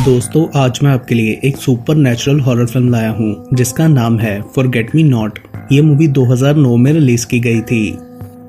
दोस्तों आज मैं आपके लिए एक सुपर नेचुरल हॉरर फिल्म लाया हूँ जिसका नाम है फॉरगेट मी नॉट। ये मूवी 2009 में रिलीज की गई थी।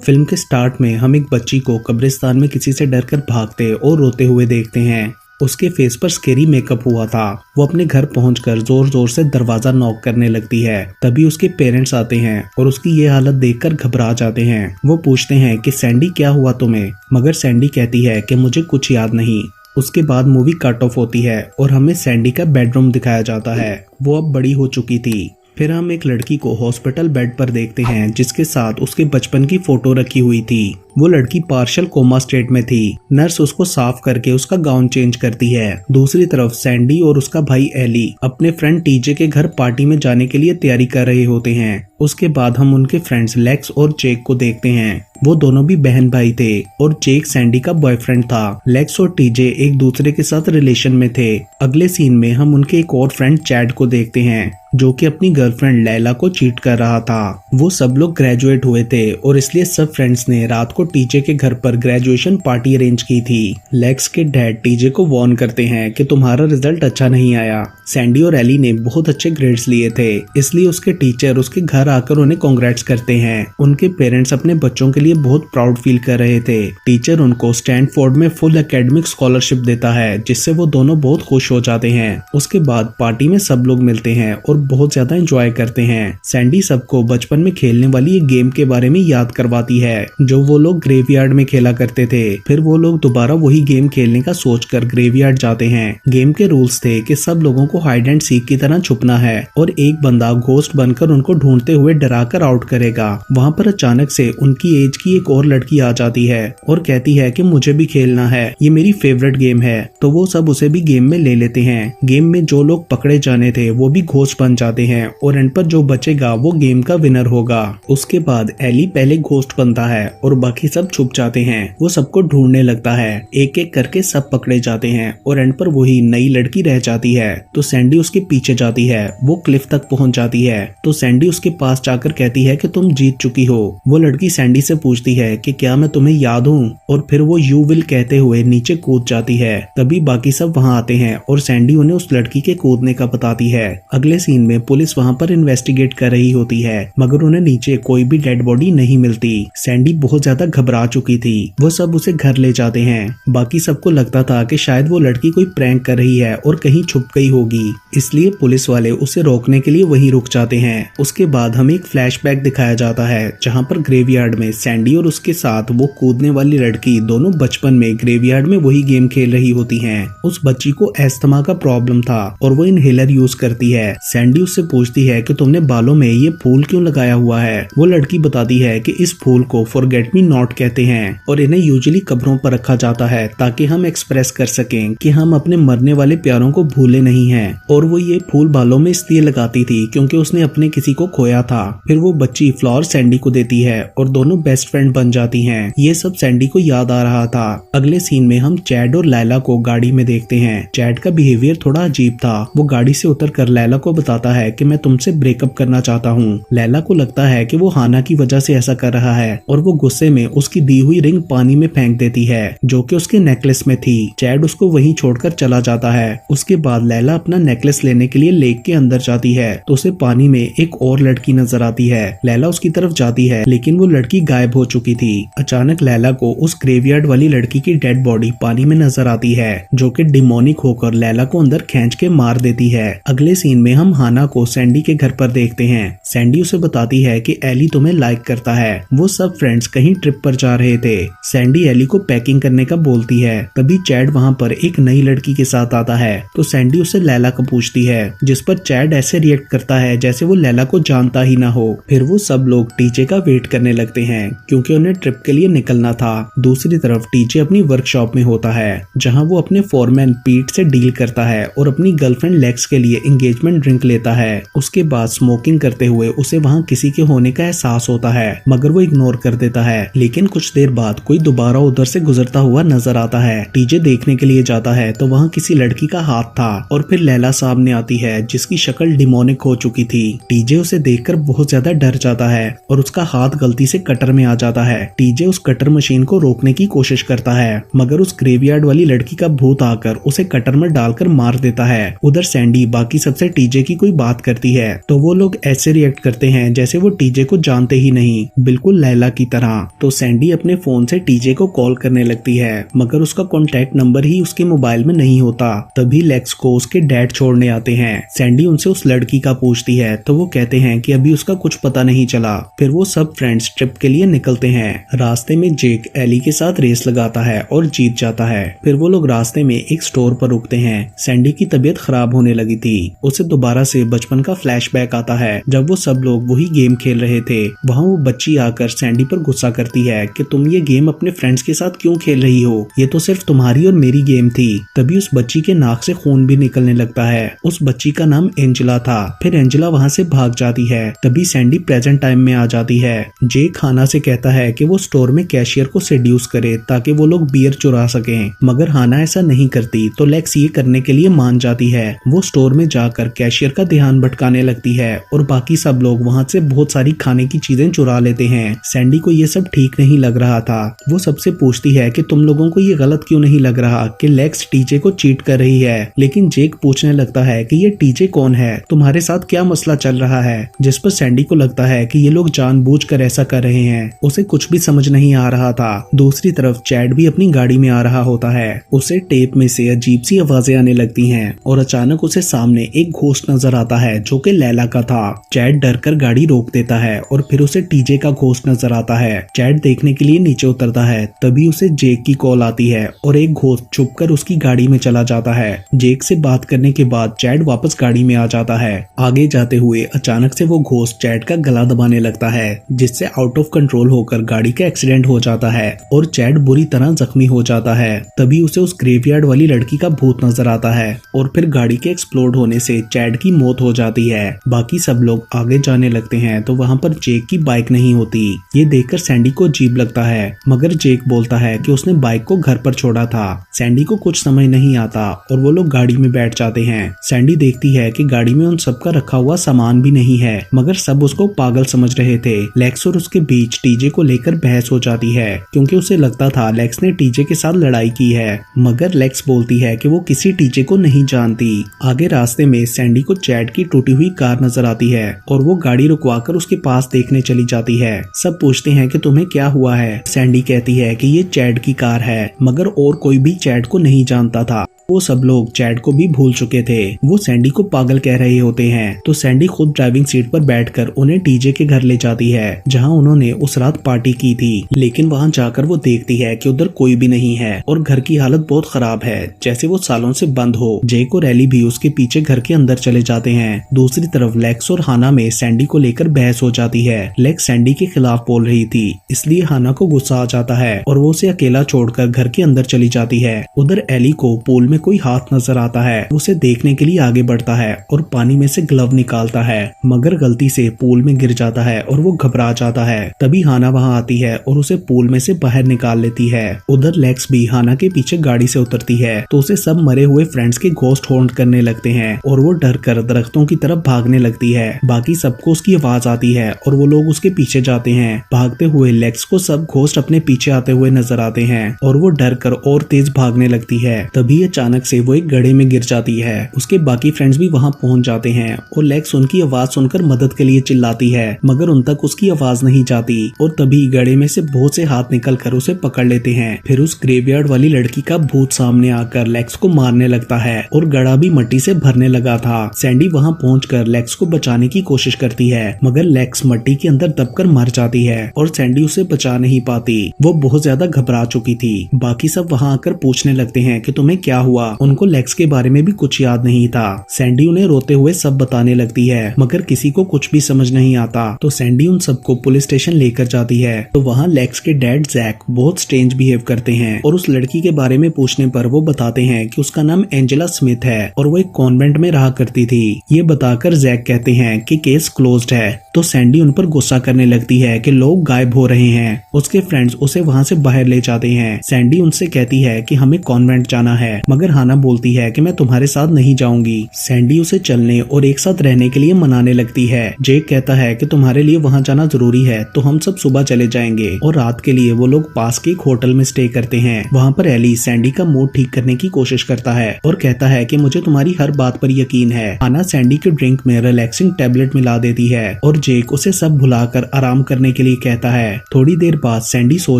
फिल्म के स्टार्ट में हम एक बच्ची को कब्रिस्तान में किसी से डरकर भागते और रोते हुए देखते हैं। उसके फेस पर स्केरी मेकअप हुआ था। वो अपने घर पहुंचकर जोर जोर से दरवाजा नॉक करने लगती है। तभी उसके पेरेंट्स आते हैं और उसकी ये हालत देखकर घबरा जाते हैं। वो पूछते हैं कि सैंडी क्या हुआ तुम्हें, मगर सैंडी कहती है कि मुझे कुछ याद नहीं। उसके बाद मूवी कट ऑफ होती है और हमें सैंडी का बेडरूम दिखाया जाता है। वो अब बड़ी हो चुकी थी। फिर हम एक लड़की को हॉस्पिटल बेड पर देखते हैं जिसके साथ उसके बचपन की फोटो रखी हुई थी। वो लड़की पार्शियल कोमा स्टेट में थी। नर्स उसको साफ करके उसका गाउन चेंज करती है। दूसरी तरफ सैंडी और उसका भाई एली अपने फ्रेंड टीजे के घर पार्टी में जाने के लिए तैयारी कर रहे होते हैं। उसके बाद हम उनके फ्रेंड्स लेक्स और जेक को देखते हैं। वो दोनों भी बहन भाई थे और जेक सैंडी का बॉयफ्रेंड था। लेक्स और टीजे एक दूसरे के साथ रिलेशन में थे। अगले सीन में हम उनके एक और फ्रेंड चैड को देखते हैं जो कि अपनी गर्लफ्रेंड लैला को चीट कर रहा था। वो सब लोग ग्रेजुएट हुए थे और इसलिए सब फ्रेंड्स ने रात को टीजे के घर पर ग्रेजुएशन पार्टी अरेंज की थी। लेक्स के डैड टीजे को वार्न करते हैं कि तुम्हारा रिजल्ट अच्छा नहीं आया। सैंडी और एली ने बहुत अच्छे ग्रेड्स लिए थे, इसलिए उसके टीचर उसके घर आकर उन्हें कांग्रेट्स करते हैं। उनके पेरेंट्स अपने बच्चों के लिए बहुत प्राउड फील कर रहे थे। टीचर उनको स्टैनफोर्ड में फुल एकेडमिक स्कॉलरशिप देता है जिससे वो दोनों बहुत खुश हो जाते हैं। उसके बाद पार्टी में सब लोग मिलते हैं और बहुत ज्यादा एंजॉय करते हैं। सैंडी सबको बचपन में खेलने वाली एक गेम के बारे में याद करवाती है जो वो लोग ग्रेवयार्ड में खेला करते थे। फिर वो लोग दोबारा वही गेम खेलने का सोचकर ग्रेवयार्ड जाते हैं। गेम के रूल्स थे कि सब लोगों को हाइड एंड सीक की तरह छुपना है और एक बंदा घोस्ट बनकर उनको ढूंढते हुए डराकर आउट करेगा। वहाँ पर अचानक से उनकी एज की एक और लड़की आ जाती है और कहती है कि मुझे भी खेलना है, ये मेरी फेवरेट गेम है। तो वो सब उसे भी गेम में ले लेते हैं। गेम में जो लोग पकड़े जाने थे वो भी घोस्ट बन जाते हैं और एंड पर जो बचेगा वो गेम का विनर होगा। उसके बाद एली पहले घोस्ट बनता है और बाकी सब छुप जाते हैं। वो सबको ढूंढने लगता है। एक एक करके सब पकड़े जाते हैं और एंड पर वही नई लड़की रह जाती है। तो सैंडी उसके पीछे जाती है। वो क्लिफ तक पहुंच जाती है तो सैंडी उसके पास जाकर कहती है कि तुम जीत चुकी हो। वो लड़की सैंडी से पूछती है कि क्या मैं तुम्हें याद हूँ, और फिर वो यू विल कहते हुए नीचे कूद जाती है। तभी बाकी सब वहाँ आते हैं और सैंडी उन्हें उस लड़की के कूदने का बताती है। अगले सीन में पुलिस वहाँ पर इन्वेस्टिगेट कर रही होती है मगर उन्हें नीचे कोई भी डेड बॉडी नहीं मिलती। सैंडी बहुत ज्यादा घबरा चुकी थी। वो सब उसे घर ले जाते हैं। बाकी सबको लगता था कि शायद वो लड़की कोई प्रैंक कर रही है और कहीं छुप गई होगी, इसलिए पुलिस वाले उसे रोकने के लिए वहीं रुक जाते हैं। उसके बाद हमें एक फ्लैशबैक दिखाया जाता है जहाँ पर ग्रेवयार्ड में सैंडी और उसके साथ वो कूदने वाली लड़की दोनों बचपन में ग्रेवयार्ड में वही गेम खेल रही होती हैं। उस बच्ची को एस्थमा का प्रॉब्लम था और वो इनहेलर यूज करती है। सैंडी उससे पूछती है कि तुमने बालों में ये फूल क्यों लगाया हुआ है। वो लड़की बताती है कि इस फूल को फॉरगेट मी नॉट कहते हैं और इन्हें यूजुअली कब्रों पर रखा जाता है ताकि हम एक्सप्रेस कर सकें कि हम अपने मरने वाले प्यारों को भूले नहीं हैं। और वो ये फूल बालों में इसलिए लगाती थी क्योंकि उसने अपने किसी को खोया था। फिर वो बच्ची फ्लावर सैंडी को देती है और दोनों बेस्ट फ्रेंड बन जाती हैं। ये सब सैंडी को याद आ रहा था। अगले सीन में हम चैड और लैला को गाड़ी में देखते हैं। चैड का बिहेवियर थोड़ा अजीब था। वो गाड़ी से उतरकर लैला को बताता है कि मैं तुमसे ब्रेकअप करना चाहता हूँ। लैला को लगता है कि वो हाना की वजह से ऐसा कर रहा है और वो गुस्से में उसकी दी हुई रिंग पानी में फेंक देती है जो कि उसके नेकलेस में थी। चैड उसको वहीं छोड़कर चला जाता है। उसके बाद लैला अपना नेकलेस लेने के लिए लेक के अंदर जाती है तो उसे पानी में एक और लड़की नजर आती है। लैला उसकी तरफ जाती है लेकिन वो लड़की गायब हो चुकी थी। अचानक लैला को उस ग्रेवयार्ड वाली लड़की की डेड बॉडी पानी में नजर आती है जो कि डिमोनिक होकर लैला को अंदर खींच के मार देती है। अगले सीन में हम हाना को सैंडी के घर पर देखते हैं। सैंडी उसे बताती है कि एली तुम्हें लाइक करता है। वो सब फ्रेंड्स कहीं ट्रिप पर जा रहे थे। सैंडी एली को पैकिंग करने का बोलती है। तभी चैड वहाँ पर एक नई लड़की के साथ आता है तो सैंडी उसे लैला को पूछती है जिस पर चैड ऐसे रिएक्ट करता है जैसे वो लैला को जानता ही ना हो। फिर वो सब लोग टीजे का वेट करने लगते हैं क्योंकि उन्हें ट्रिप के लिए निकलना था। दूसरी तरफ टीजे अपनी वर्कशॉप में होता है जहाँ वो अपने फोरमैन पीट से डील करता है और अपनी गर्लफ्रेंड लेक्स के लिए एंगेजमेंट ड्रिंक लेता है। उसके बाद स्मोकिंग करते हुए उसे वहाँ किसी के होने का एहसास होता है मगर वो इग्नोर कर देता है। लेकिन कुछ देर बाद कोई दोबारा उधर से गुजरता हुआ नजर आता है। टीजे देखने के लिए जाता है तो वहाँ किसी लड़की का हाथ था और फिर लैला सामने आती है जिसकी शक्ल डिमोनिक हो चुकी थी। टीजे उसे देखकर बहुत ज्यादा डर जाता है और उसका हाथ गलती से कटर में आ जाता है। टीजे उस कटर मशीन को रोकने की कोशिश करता है मगर उस ग्रेवयार्ड वाली लड़की का भूत आकर उसे कटर में डालकर मार देता है। उधर सैंडी बाकी सबसे टीजे की कोई बात करती है तो वो लोग ऐसे रिएक्ट करते हैं जैसे वो टीजे को जानते ही नहीं, बिल्कुल लैला की तरह। तो सैंडी अपने फोन से टीजे को कॉल करने लगती है मगर उसका कॉन्टैक्ट नंबर ही उसके मोबाइल में नहीं होता। तभी लेक्स को उसके डैड छोड़ने आते हैं। सैंडी उनसे उस लड़की का पूछती है तो वो कहते हैं कि अभी उसका कुछ पता नहीं चला। फिर वो सब फ्रेंड्स ट्रिप के लिए निकलते हैं। रास्ते में जेक एली के साथ रेस लगाता है और जीत जाता है। फिर वो लोग रास्ते में एक स्टोर पर रुकते हैं। सैंडी की तबीयत खराब होने लगी थी। उसे दोबारा से बचपन का फ्लैशबैक आता है जब वो सब लोग वही गेम खेल रहे थे। वहाँ वो बच्ची आकर सैंडी पर गुस्सा करती है कि तुम ये गेम अपने फ्रेंड्स के साथ क्यों खेल रही हो, ये तो सिर्फ तुम्हारी और मेरी गेम थी। तभी उस बच्ची के नाक से खून भी निकलने लगता है। उस बच्ची का नाम एंजेला था। फिर एंजेला वहाँ से भाग जाती है। तभी सैंडी प्रेजेंट टाइम में आ जाती है। जेक हाना से कहता है कि वो स्टोर में कैशियर को सेड्यूस करे ताकि वो लोग बियर चुरा सकें, मगर हाना ऐसा नहीं करती तो लेक्स ये करने के लिए मान जाती है। वो स्टोर में जाकर कैशियर का ध्यान भटकाने लगती है और बाकी सब लोग वहाँ से बहुत सारी खाने की चीजें चुरा लेते हैं। सैंडी को ये सब ठीक नहीं लग रहा था। वो सबसे पूछती है कि तुम लोगों को ये गलत क्यों नहीं लग रहा कि लेक्स टीजे को चीट कर रही है, लेकिन जेक पूछने लगता है कि ये टीजे कौन है, तुम्हारे साथ क्या मसला चल रहा है, जिस पर सैंडी को लगता है कि ये लोग जानबूझकर ऐसा कर रहे हैं। उसे कुछ भी समझ नहीं आ रहा था। दूसरी तरफ चैड भी अपनी गाड़ी में आ रहा होता है। उसे टेप में से अजीब सी आवाजें आने लगती हैं और अचानक उसे सामने एक घोस्ट नजर आता है जो कि लैला का था। चैड डर कर गाड़ी रोक देता है और फिर उसे टीजे का घोस्ट नजर आता है। चैड देखने के लिए नीचे उतरता है। तभी उसे जेक की कॉल आती है और एक घोस्ट छुपकर उसकी गाड़ी में चला जाता है। जेक से बात करने के बाद चैड वापस गाड़ी में आ जाता है। आगे जाते हुए अचानक से वो घोस्ट चैड का गला दबाने लगता है जिससे आउट ऑफ कंट्रोल होकर गाड़ी का एक्सीडेंट हो जाता है और चैड बुरी तरह जख्मी हो जाता है। तभी उसे उस ग्रेवयार्ड वाली लड़की का भूत नजर आता है और फिर गाड़ी के एक्सप्लोड होने से चैड की मौत हो जाती है। बाकी सब लोग आगे जाने लगते हैं तो वहाँ पर जेक की बाइक नहीं होती। ये देखकर सैंडी को अजीब लगता है मगर जेक बोलता है कि उसने बाइक को घर पर छोड़ा था। सैंडी को कुछ समझ नहीं आता और वो लोग गाड़ी में बैठ जाते हैं। सैंडी देखती है कि गाड़ी में उन सबका रखा हुआ सामान भी नहीं है मगर सब उसको पागल समझ रहे थे। लेक्स और उसके बीच टीजे को लेकर बहस हो जाती है क्योंकि उसे लगता था लेक्स ने टीजे के साथ लड़ाई की है, मगर लेक्स बोलती है कि वो किसी टीजे को नहीं जानती। आगे रास्ते में सैंडी को चैड की टूटी हुई कार नजर आती है और वो गाड़ी रुकवाकर उसके पास देखने चली जाती है। सब पूछते हैं कि तुम्हें क्या हुआ है। सैंडी कहती है कि ये चैड की कार है, मगर और कोई भी चैड को नहीं जानता था। वो सब लोग चैड को भी भूल चुके थे। वो सैंडी को पागल कह रहे होते हैं तो सैंडी खुद ड्राइविंग सीट पर बैठकर उन्हें टीजे के घर ले जाती है जहां उन्होंने उस रात पार्टी की थी। लेकिन वहां जाकर वो देखती है कि उधर कोई भी नहीं है और घर की हालत बहुत खराब है, जैसे वो सालों से बंद हो। जेक और एली भी उसके पीछे घर के अंदर चले जाते हैं। दूसरी तरफ लेक्स और हाना में सैंडी को लेकर बहस हो जाती है। लेक्स सैंडी के खिलाफ बोल रही थी, इसलिए हाना को गुस्सा आ जाता है और वो उसे अकेला छोड़कर घर के अंदर चली जाती है। उधर एली को पूल में कोई हाथ नजर आता है। उसे देखने के लिए आगे बढ़ता है और पानी में से ग्लव निकालता है, मगर गलती से पूल में गिर जाता है और वो घबरा जाता है। तभी हाना वहां आती है और उसे पूल में से बाहर निकाल लेती है। उधर लेक्स भी हाना के पीछे गाड़ी से उतरती है तो उसे सब मरे हुए फ्रेंड्स के घोस्ट हॉन्ट करने लगते हैं और वो डर कर दरख्तों की तरफ भागने लगती है। बाकी सबको उसकी आवाज आती है और वो लोग उसके पीछे जाते हैं। भागते हुए लेक्स को सब घोस्ट अपने पीछे आते हुए नजर आते हैं और वो डर कर और तेज भागने लगती है। तभी अचानक से वो एक गड्ढे में गिर जाती है। उसके बाकी फ्रेंड्स भी वहां पहुंच जाते हैं और लेक्स उनकी आवाज सुनकर मदद के लिए चिल्लाती है, मगर उन तक उसकी आवाज नहीं जाती और तभी गड्ढे में से बहुत से हाथ निकलकर उसे पकड़ लेते हैं। फिर उस ग्रेवयार्ड वाली लड़की का भूत सामने आकर लेक्स को मारने लगता है और गड्ढा भी मिट्टी से भरने लगा था। सैंडी वहां पहुंचकर लेक्स को बचाने की कोशिश करती है, मगर लेक्स मिट्टी के अंदर दबकर मर जाती है और सैंडी उसे बचा नहीं पाती। वो बहुत ज्यादा घबरा चुकी थी। बाकी सब वहां आकर पूछने लगते हैं कि तुम्हें क्या हुआ हुआ उनको लेक्स के बारे में भी कुछ याद नहीं था। सैंडी उन्हें रोते हुए सब बताने लगती है, मगर किसी को कुछ भी समझ नहीं आता। तो सैंडी उन सबको पुलिस स्टेशन लेकर जाती है। तो वहाँ लेक्स के डैड जैक बहुत स्ट्रेंज बिहेव करते हैं और उस लड़की के बारे में पूछने पर वो बताते हैं कि उसका नाम एंजेला स्मिथ है और वो एक कॉन्वेंट में रहा करती थी। ये बताकर जैक कहते हैं कि केस क्लोज्ड है। तो सैंडी उन पर गुस्सा करने लगती है कि लोग गायब हो रहे हैं। उसके फ्रेंड्स उसे वहाँ से बाहर ले जाते हैं। सैंडी उनसे कहती है कि हमें कॉन्वेंट जाना है, मगर हाना बोलती है कि मैं तुम्हारे साथ नहीं जाऊंगी। सैंडी उसे चलने और एक साथ रहने के लिए मनाने लगती है। जेक कहता है कि तुम्हारे लिए वहाँ जाना जरूरी है, तो हम सब सुबह चले जाएंगे। और रात के लिए वो लोग पास के एक होटल में स्टे करते हैं। वहाँ पर एली सैंडी का मूड ठीक करने की कोशिश करता है और कहता है कि मुझे तुम्हारी हर बात पर यकीन है। हाना सैंडी के ड्रिंक में रिलैक्सिंग टैबलेट मिला देती है और जेक उसे सब भुलाकर आराम करने के लिए कहता है। थोड़ी देर बाद सैंडी सो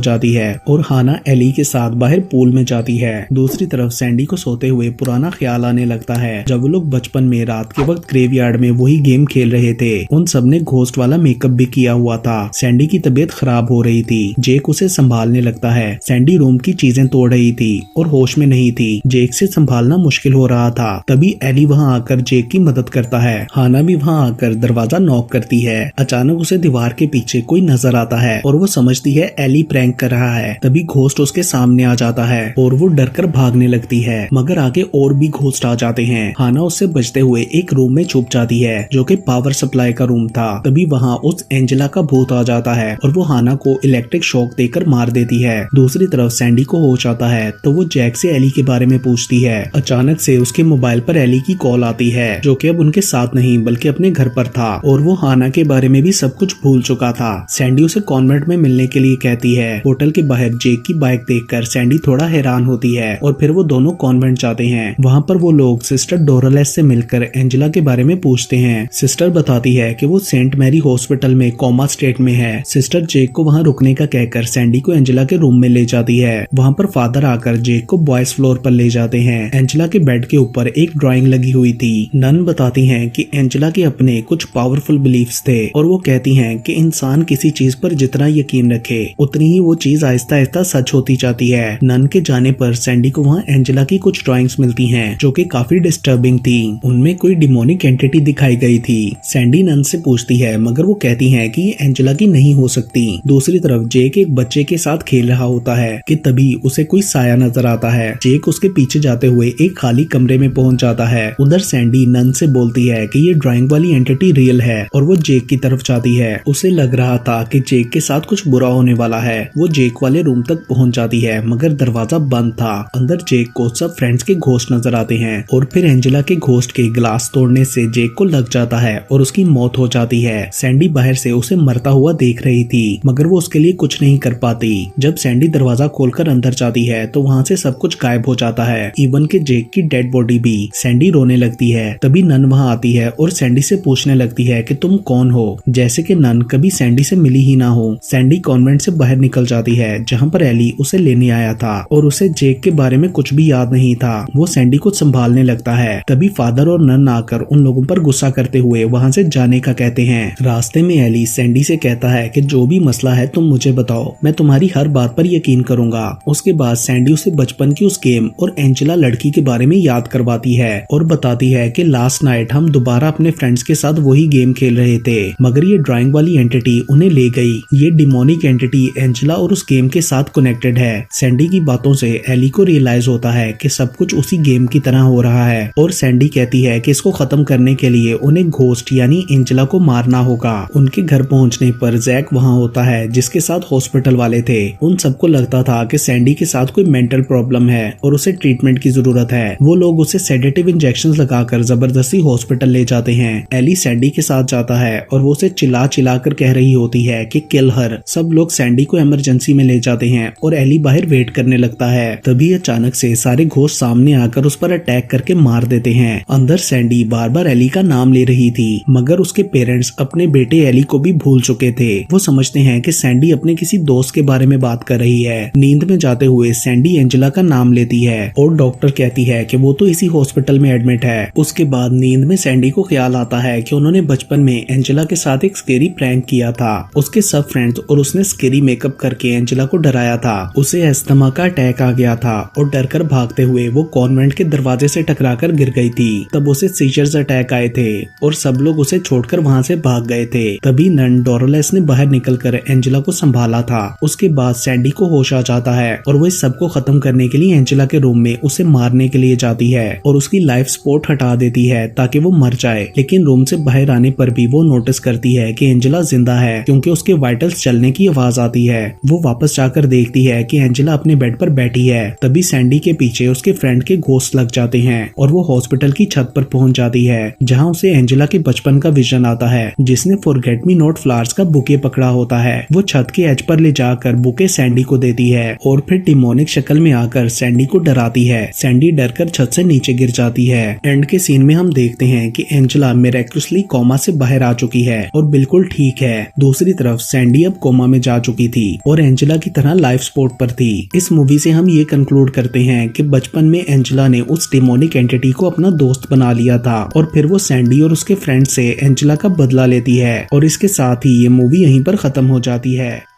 जाती है और हाना एली के साथ बाहर पूल में जाती है। दूसरी तरफ सैंडी को सोते हुए पुराना ख्याल आने लगता है जब वो लोग बचपन में रात के वक्त ग्रेवयार्ड में वही गेम खेल रहे थे। उन सब ने घोस्ट वाला मेकअप भी किया हुआ था। सैंडी की तबीयत खराब हो रही थी। जेक उसे संभालने लगता है। सैंडी रूम की चीजें तोड़ रही थी और होश में नहीं थी। जेक से संभालना मुश्किल हो रहा था। तभी एली वहाँ आकर जेक की मदद करता है। हाना भी वहाँ आकर दरवाजा नॉक करती है। अचानक उसे दीवार के पीछे कोई नजर आता है और वो समझती है एली प्रैंक कर रहा है। तभी घोस्ट उसके सामने आ जाता है और वो डरकर भागने लगती है, मगर आगे और भी घोस्ट आ जाते हैं। हाना उससे बचते हुए एक रूम में छुप जाती है जो कि पावर सप्लाई का रूम था। तभी वहाँ उस एंजेला का भूत आ जाता है और वो हाना को इलेक्ट्रिक शॉक देकर मार देती है। दूसरी तरफ सैंडी को होश आता है तो वो जैक से एली के बारे में पूछती है। अचानक से उसके मोबाइल पर एली की कॉल आती है जो कि अब उनके साथ नहीं बल्कि अपने घर पर था और वो हाना के बारे में भी सब कुछ भूल चुका था। सैंडी उसे कॉन्वेंट में मिलने के लिए कहती है। होटल के बाहर जेक की बाइक देखकर सैंडी थोड़ा हैरान होती है और फिर वो दोनों कॉन्वेंट जाते हैं। वहाँ पर वो लोग सिस्टर डोरलेस से मिलकर एंजेला के बारे में पूछते हैं। सिस्टर बताती है कि वो सेंट मैरी हॉस्पिटल में कोमा स्टेट में है। सिस्टर जेक को वहाँ रुकने का कहकर सैंडी को एंजेला के रूम में ले जाती है। वहाँ पर फादर आकर जेक को बॉयज फ्लोर पर ले जाते हैं। एंजेला के बेड के ऊपर एक ड्राइंग लगी हुई थी। नन बताती हैं कि एंजेला के अपने कुछ पावरफुल बिलीफ्स थे और वो कहती हैं कि इंसान किसी चीज पर जितना यकीन रखे उतनी ही वो चीज आहिस्ता आहिस्ता सच होती जाती है। नन के जाने पर सैंडी को वहाँ एंजेला की कुछ ड्राइंग्स मिलती हैं जो कि काफी डिस्टर्बिंग थी। उनमें कोई डिमोनिक एंटिटी दिखाई गई थी। सैंडी नन से पूछती है मगर वो कहती है कि ये एंजेला की नहीं हो सकती। दूसरी तरफ जेक एक बच्चे के साथ खेल रहा होता है कि तभी उसे कोई साया नजर आता है। जेक उसके पीछे जाते हुए एक खाली कमरे में पहुंच जाता है। उधर सैंडी नन से बोलती है कि ये ड्राइंग वाली एंटिटी रियल है और वो जेक की तरफ जाती है। उसे लग रहा था कि जेक के साथ कुछ बुरा होने वाला है। वो जेक वाले रूम तक पहुंच जाती है मगर दरवाजा बंद था। अंदर जेक को सब फ्रेंड्स के घोस्ट नजर आते हैं और फिर एंजेला के घोस्ट के ग्लास तोड़ने से जेक को लग जाता है और उसकी मौत हो जाती है। सैंडी बाहर से उसे मरता हुआ देख रही थी मगर वो उसके लिए कुछ नहीं कर पाती। जब सैंडी दरवाजा खोलकर अंदर जाती है तो वहाँ से सब कुछ गायब हो जाता है, इवन के जेक की डेड बॉडी भी। सैंडी रोने लगती है। तभी नन वहाँ आती है और सैंडी से पूछने लगती है कि तुम कौन हो, जैसे कि नन कभी सैंडी से मिली ही ना हो। सैंडी कॉन्वेंट से बाहर निकल जाती है जहाँ पर एली उसे लेने आया था और उसे जेक के बारे में कुछ भी याद नहीं था। वो सैंडी को संभालने लगता है। तभी फादर और नन आकर उन लोगों पर गुस्सा करते हुए वहाँ से जाने का कहते हैं। रास्ते में एली सैंडी से कहता है कि जो भी मसला है तुम मुझे बताओ, मैं तुम्हारी हर बात पर यकीन करूंगा। उसके बाद सैंडी उसे बचपन की उस गेम और एंजेला लड़की के बारे में याद करवाती है और बताती है कि लास्ट नाइट हम दोबारा अपने फ्रेंड्स के साथ वही गेम खेल रहे थे मगर ये ड्राइंग वाली एंटिटी उन्हें ले गई। ये डिमोनिक एंटिटी एंजेला और उस गेम के साथ कनेक्टेड है। सैंडी की बातों से एली को रियलाइज होता है कि सब कुछ उसी गेम की तरह हो रहा है और सैंडी कहती है कि इसको खत्म करने के लिए उन्हें घोस्ट यानी एंजेला को मारना होगा। उनके घर पहुंचने पर जैक वहां होता है जिसके साथ हॉस्पिटल वाले थे। उन सबको लगता था कि सैंडी के साथ कोई मेंटल प्रॉब्लम है और उसे ट्रीटमेंट की जरूरत है। वो लोग उसे सेडेटिव इंजेक्शंस लगाकर जबरदस्ती हॉस्पिटल ले जाते हैं। एली सैंडी के साथ जाता है और वो उसे चिल्ला चिल्ला कर कह रही होती है कि किल हर। सब लोग सैंडी को इमरजेंसी में ले जाते हैं और एली बाहर वेट करने लगता है। तभी अचानक से सारे घोस्ट सामने आकर उस पर अटैक करके मार देते हैं। अंदर सैंडी बार बार एली का नाम ले रही थी मगर उसके पेरेंट्स अपने बेटे एली को भी भूल चुके थे। वो समझते हैं कि सैंडी अपने किसी दोस्त के बारे में बात कर रही है। नींद में जाते हुए सैंडी एंजेला का नाम लेती है और डॉक्टर कहती है कि वो तो इसी हॉस्पिटल में एडमिट है। उसके बाद नींद में सैंडी को ख्याल आता है कि उन्होंने बचपन में एंजेला के साथ एक स्केरी प्रैंक किया था। उसके सब फ्रेंड्स और उसने स्केरी मेकअप करके एंजेला को डराया था। उसे अस्थमा का अटैक आ गया था और डरकर भागते हुए वो कॉन्वेंट के दरवाजे से टकराकर गिर गई थी। तब उसे सीजर्स अटैक आए थे और सब लोग उसे छोड़कर वहाँ से भाग गए थे। तभी नन डोरोलेस ने बाहर निकलकर एंजेला को संभाला था। उसके बाद सैंडी को होश आ जाता है और वो इस सबको खत्म करने के लिए एंजेला के रूम में उसे मारने के लिए जाती है और उसकी लाइफ सपोर्ट हटा देती है ताकि वो मर जाए। लेकिन रूम से बाहर आने पर भी वो नोटिस करती है कि एंजेला जिंदा है क्योंकि उसके वाइटल्स चलने की आवाज आती है। वो वापस जाकर देखती है कि एंजेला अपने बेड पर बैठी है। तभी सैंडी के पीछे उसके फ्रेंड के घोस्ट लग जाते हैं और वो हॉस्पिटल की छत पर पहुंच जाती है जहां उसे एंजेला के बचपन का विजन आता है जिसने फॉरगेट मी नॉट फ्लावर्स का बुके पकड़ा होता है। वो छत के एज पर ले जाकर बुके सैंडी को देती है और फिर डिमोनिक शक्ल में आकर सैंडी को डराती है। सैंडी डरकर छत से नीचे गिर जाती है। एंड के सीन में हम देखते हैं कि एंजेला मिरेक्युलसली कोमा से बाहर आ चुकी है और बिल्कुल ठीक है। दूसरी तरफ सैंडी अब कोमा में जा चुकी थी और एंजेला की तरह लाइफ सपोर्ट पर थी। इस मूवी से हम ये कंक्लूड करते हैं कि बचपन में एंजेला ने उस डिमोनिक एंटिटी को अपना दोस्त बना लिया था और फिर वो सैंडी और उसके फ्रेंड से एंजेला का बदला लेती है और इसके साथ ही ये मूवी यहीं पर खत्म हो जाती है।